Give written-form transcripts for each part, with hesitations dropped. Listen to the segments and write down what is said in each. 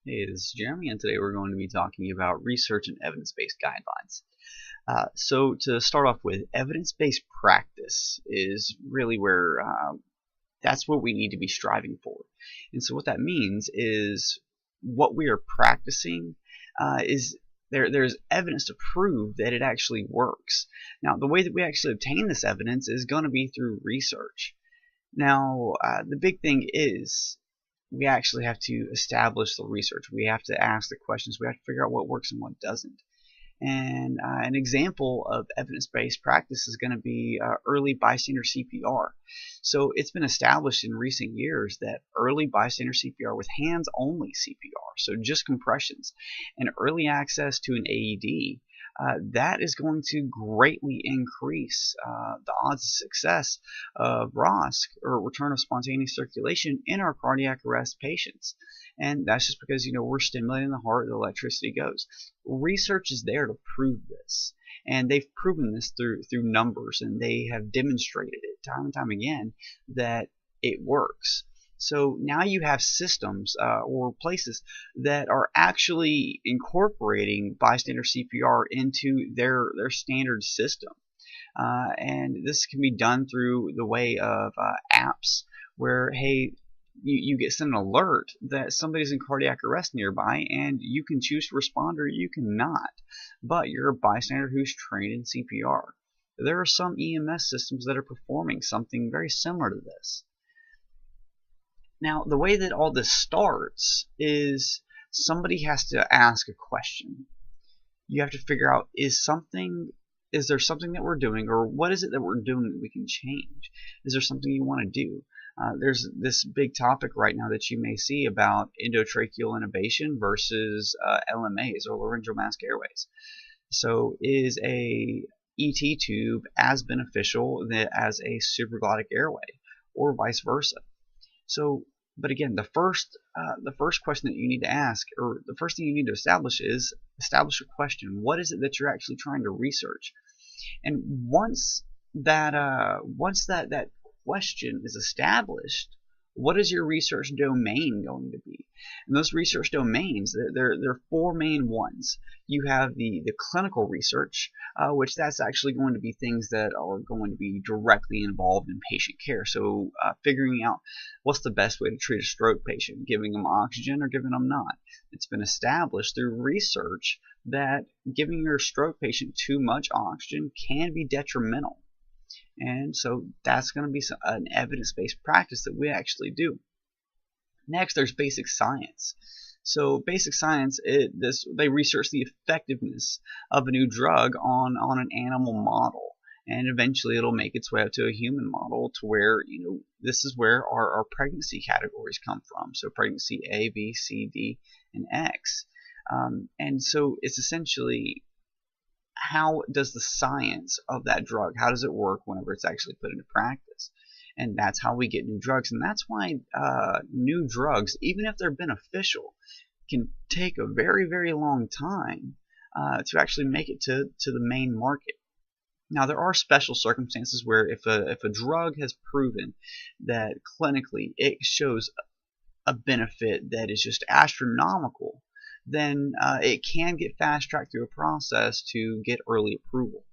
Hey, this is Jeremy, and today we're going to be talking about research and evidence-based guidelines. So to start off with, evidence-based practice is really where that's what we need to be striving for. And so what that means is what we are practicing is there's evidence to prove that it actually works. Now, the way that we actually obtain this evidence is going to be through research. Now, the big thing is we actually have to establish the research. We have to ask the questions. We have to figure out what works and what doesn't. And an example of evidence-based practice is going to be early bystander CPR. So it's been established in recent years that early bystander CPR with hands-only CPR, so just compressions, and early access to an AED, that is going to greatly increase the odds of success of ROSC, or return of spontaneous circulation, in our cardiac arrest patients. And that's just because, we're stimulating the heart, the electricity goes. Research is there to prove this. And they've proven this through numbers, and they have demonstrated it time and time again that it works. So now you have systems or places that are actually incorporating bystander CPR into their standard system. And this can be done through the way of apps where, hey, you get sent an alert that somebody's in cardiac arrest nearby, and you can choose to respond or you cannot. But you're a bystander who's trained in CPR. There are some EMS systems that are performing something very similar to this. Now, the way that all this starts is somebody has to ask a question. You have to figure out, is there something that we're doing, or what is it that we're doing that we can change? Is there something you want to do? There's this big topic right now that you may see about endotracheal intubation versus LMAs, or laryngeal mask airways. So is a ET tube as beneficial as a supraglottic airway, or vice versa? So, but again, the first question that you need to ask, or the first thing you need to establish, is establish a question. What is it that you're actually trying to research? And once that question is established, what is your research domain going to be? And those research domains, there are four main ones. You have the clinical research, which that's actually going to be things that are going to be directly involved in patient care. So figuring out what's the best way to treat a stroke patient, giving them oxygen or giving them not. It's been established through research that giving your stroke patient too much oxygen can be detrimental. And so that's going to be an evidence-based practice that we actually do. Next, there's basic science. So basic science, they research the effectiveness of a new drug on an animal model, and eventually it'll make its way up to a human model, to where this is where our pregnancy categories come from. So pregnancy A, B, C, D, and X. And so it's essentially, how does the science of that drug, how does it work whenever it's actually put into practice? And that's how we get new drugs. And that's why new drugs, even if they're beneficial, can take a very, very long time to actually make it to the main market. Now, there are special circumstances where if a drug has proven that clinically it shows a benefit that is just astronomical, then it can get fast-tracked through a process to get early approval.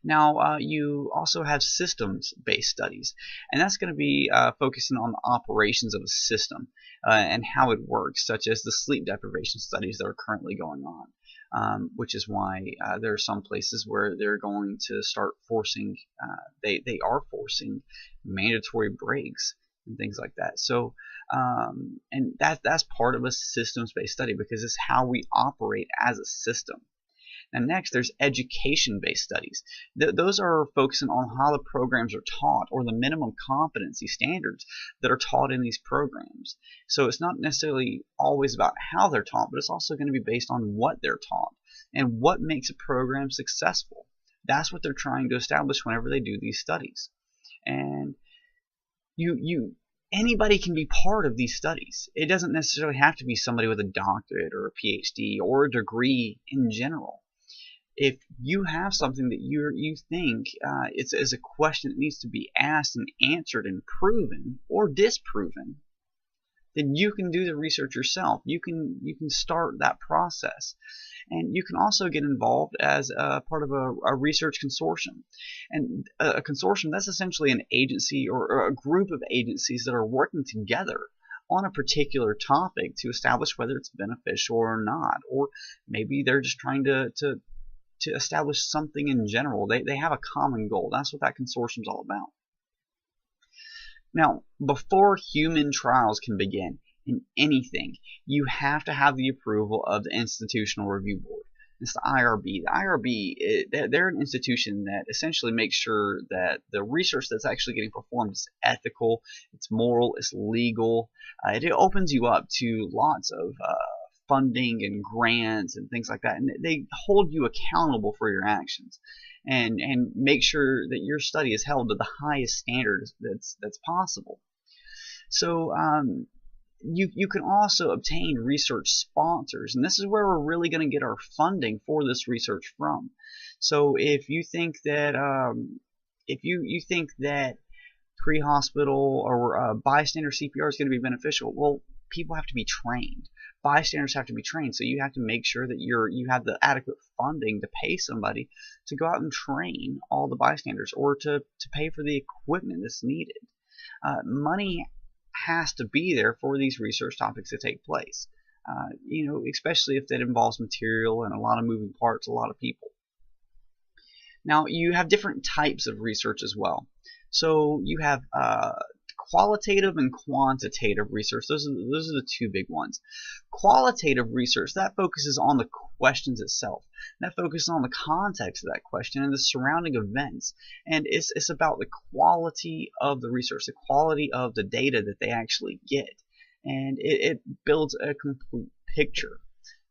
Now, you also have systems-based studies, and that's going to be focusing on the operations of a system and how it works, such as the sleep deprivation studies that are currently going on, which is why there are some places where they're going to start forcing, they are forcing mandatory breaks and things like that. So, and that's part of a systems-based study, because it's how we operate as a system. Now, next, there's education-based studies. Those are focusing on how the programs are taught, or the minimum competency standards that are taught in these programs. So it's not necessarily always about how they're taught, but it's also going to be based on what they're taught and what makes a program successful. That's what they're trying to establish whenever they do these studies. And anybody can be part of these studies. It doesn't necessarily have to be somebody with a doctorate or a PhD or a degree in general. If you have something that you think is a question that needs to be asked and answered and proven or disproven, then you can do the research yourself. You can start that process. And you can also get involved as a part of a research consortium. And a consortium, that's essentially an agency or a group of agencies that are working together on a particular topic to establish whether it's beneficial or not. Or maybe they're just trying to establish something in general. They have a common goal. That's what that consortium is all about. Now, before human trials can begin in anything, you have to have the approval of the Institutional Review Board. It's the IRB. The IRB, they're an institution that essentially makes sure that the research that's actually getting performed is ethical, it's moral, it's legal. It opens you up to lots of funding and grants and things like that, and they hold you accountable for your actions, and make sure that your study is held to the highest standards that's possible. So you can also obtain research sponsors, and this is where we're really going to get our funding for this research from. So if you think that if you think that pre-hospital or bystander CPR is going to be beneficial, well, people have to be trained. Bystanders have to be trained, so you have to make sure that you have the adequate funding to pay somebody to go out and train all the bystanders, or to pay for the equipment that's needed. Money has to be there for these research topics to take place. Especially if that involves material and a lot of moving parts, a lot of people. Now, you have different types of research as well. So you have qualitative and quantitative research. Those are the two big ones. Qualitative research, that focuses on the questions itself. That focuses on the context of that question and the surrounding events. And it's about the quality of the research, the quality of the data that they actually get. And it builds a complete picture.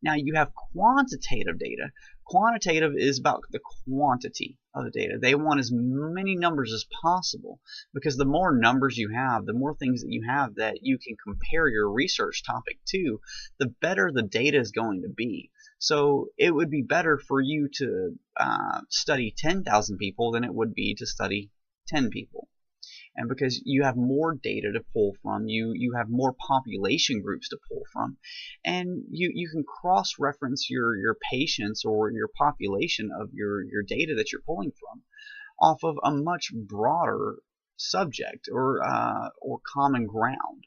Now you have quantitative data. Quantitative is about the quantity of the data. They want as many numbers as possible, because the more numbers you have, the more things that you have that you can compare your research topic to, the better the data is going to be. So it would be better for you to study 10,000 people than it would be to study 10 people. And because you have more data to pull from, you have more population groups to pull from, and you can cross-reference your patients or your population of your data that you're pulling from off of a much broader subject or common ground.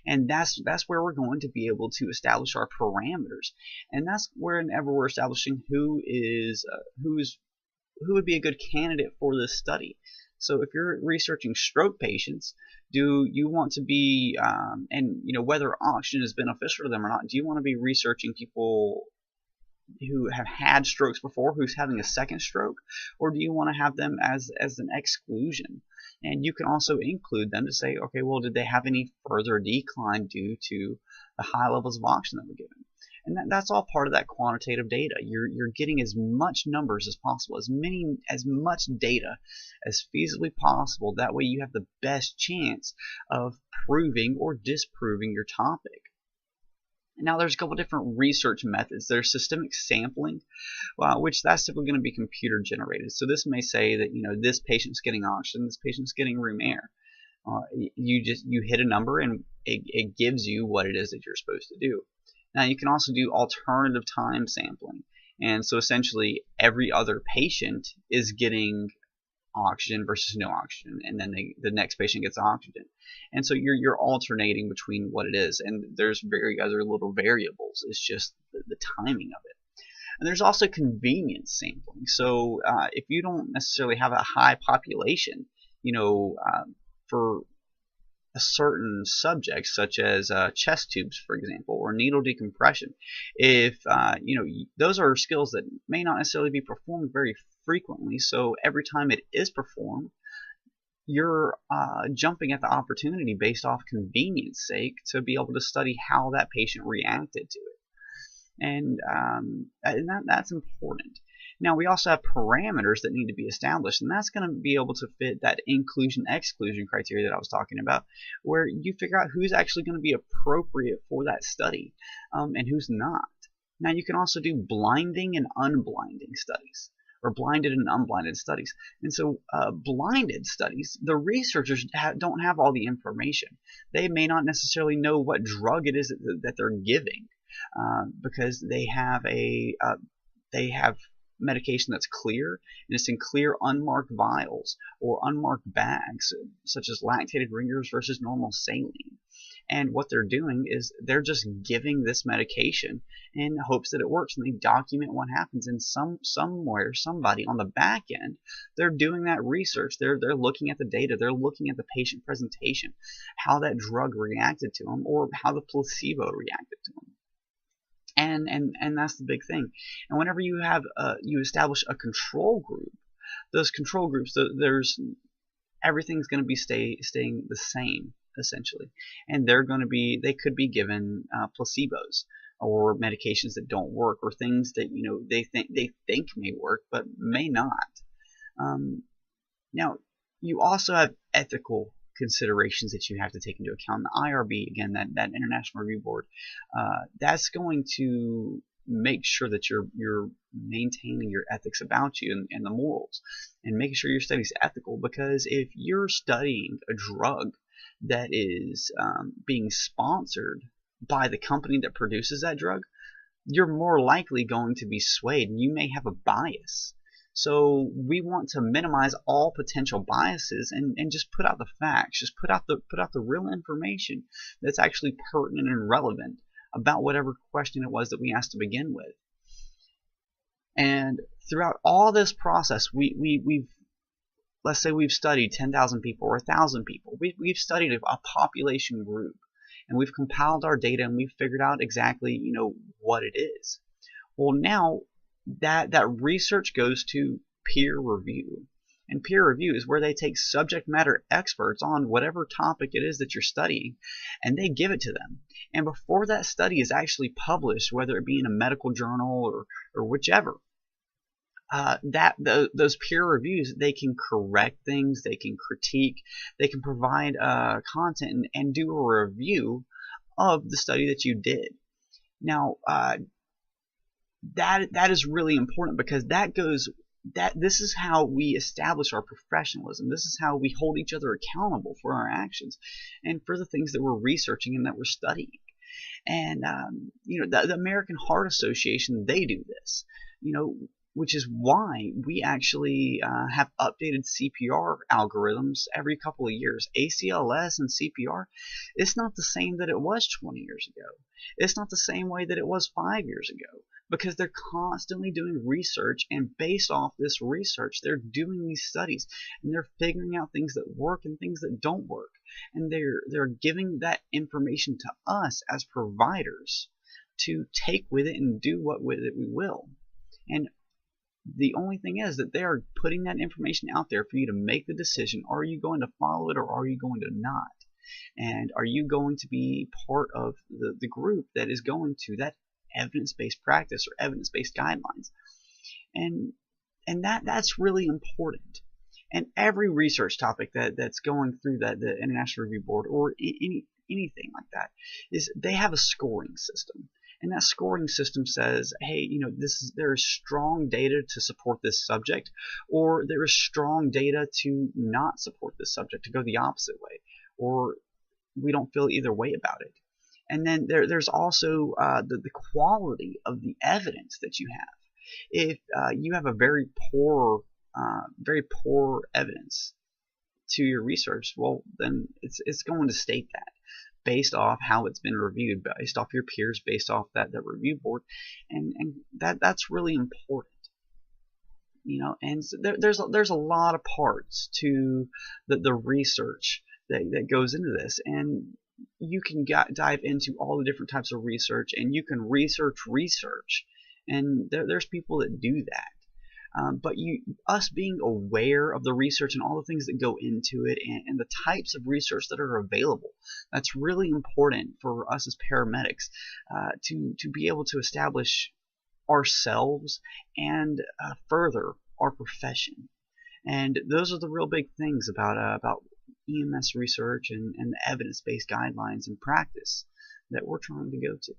And that's where we're going to be able to establish our parameters, and that's whenever we're establishing who would be a good candidate for this study. So if you're researching stroke patients, do you want to be, whether oxygen is beneficial to them or not, do you want to be researching people who have had strokes before, who's having a second stroke, or do you want to have them as an exclusion? And you can also include them to say, okay, well, did they have any further decline due to the high levels of oxygen that were given? And that's all part of that quantitative data. You're getting as much numbers as possible, as much data as feasibly possible. That way you have the best chance of proving or disproving your topic. Now there's a couple different research methods. There's systemic sampling, which that's typically going to be computer generated. So this may say that this patient's getting oxygen, this patient's getting room air. You hit a number and it gives you what it is that you're supposed to do. Now you can also do alternative time sampling, and so essentially every other patient is getting oxygen versus no oxygen, and then the next patient gets oxygen, and so you're alternating between what it is, and there's other little variables. It's just the timing of it. And there's also convenience sampling. So if you don't necessarily have a high population, for a certain subject, such as chest tubes, for example, or needle decompression, if those are skills that may not necessarily be performed very frequently, so every time it is performed, you're jumping at the opportunity based off convenience sake to be able to study how that patient reacted to it, and that's important. Now we also have parameters that need to be established, and that's going to be able to fit that inclusion-exclusion criteria that I was talking about, where you figure out who's actually going to be appropriate for that study and who's not. Now you can also do blinding and unblinding studies. or blinded and unblinded studies. And so blinded studies, the researchers don't have all the information. They may not necessarily know what drug it is that they're giving, because they have medication that's clear, and it's in clear unmarked vials or unmarked bags, such as lactated ringers versus normal saline. And what they're doing is they're just giving this medication in hopes that it works, and they document what happens. And somewhere, somebody on the back end, they're doing that research. They're looking at the data. They're looking at the patient presentation, how that drug reacted to them, or how the placebo reacted to them. And that's the big thing. And whenever you have you establish a control group, those control groups, everything's going to be staying the same essentially, and they could be given placebos or medications that don't work, or things that they think may work but may not. Now you also have ethical considerations that you have to take into account. The IRB, again, that International Review Board, that's going to make sure that you're maintaining your ethics about you and the morals, and making sure your study's ethical. Because if you're studying a drug that is being sponsored by the company that produces that drug, you're more likely going to be swayed, and you may have a bias. So we want to minimize all potential biases and just put out the facts, just put out the real information that's actually pertinent and relevant about whatever question it was that we asked to begin with. And throughout all this process, let's say we've studied 10,000 people or 1,000 people. We've studied a population group, and we've compiled our data, and we've figured out exactly what it is. Well, now that research goes to peer review, and peer review is where they take subject matter experts on whatever topic it is that you're studying, and they give it to them. And before that study is actually published, whether it be in a medical journal or whichever, those peer reviews, they can correct things, they can critique, they can provide content and do a review of the study that you did. Now that is really important, because this is how we establish our professionalism. This is how we hold each other accountable for our actions and for the things that we're researching and that we're studying. And the American Heart Association, they do this, which is why we actually have updated CPR algorithms every couple of years. ACLS and CPR, it's not the same that it was 20 years ago. It's not the same way that it was 5 years ago, because they're constantly doing research, and based off this research, they're doing these studies, and they're figuring out things that work and things that don't work, and they're giving that information to us as providers to take with it and do what with it we will. And the only thing is that they are putting that information out there for you to make the decision. Are you going to follow it, or are you going to not? And are you going to be part of the group that is going to that evidence-based practice or evidence-based guidelines? And that's really important. And every research topic that's going through the International Review Board, or anything like that, is they have a scoring system. And that scoring system says, hey, there is strong data to support this subject, or there is strong data to not support this subject, to go the opposite way, or we don't feel either way about it. And then there's also the quality of the evidence that you have. If you have a very poor evidence to your research, well, then it's going to state that, based off how it's been reviewed, based off your peers, based off that review board, and that's really important. And so there's a lot of parts to the research that goes into this, and you can dive into all the different types of research, and you can research, and there's people that do that. But us being aware of the research and all the things that go into it, and the types of research that are available, that's really important for us as paramedics to be able to establish ourselves and further our profession. And those are the real big things about EMS research and the evidence-based guidelines and practice that we're trying to go to.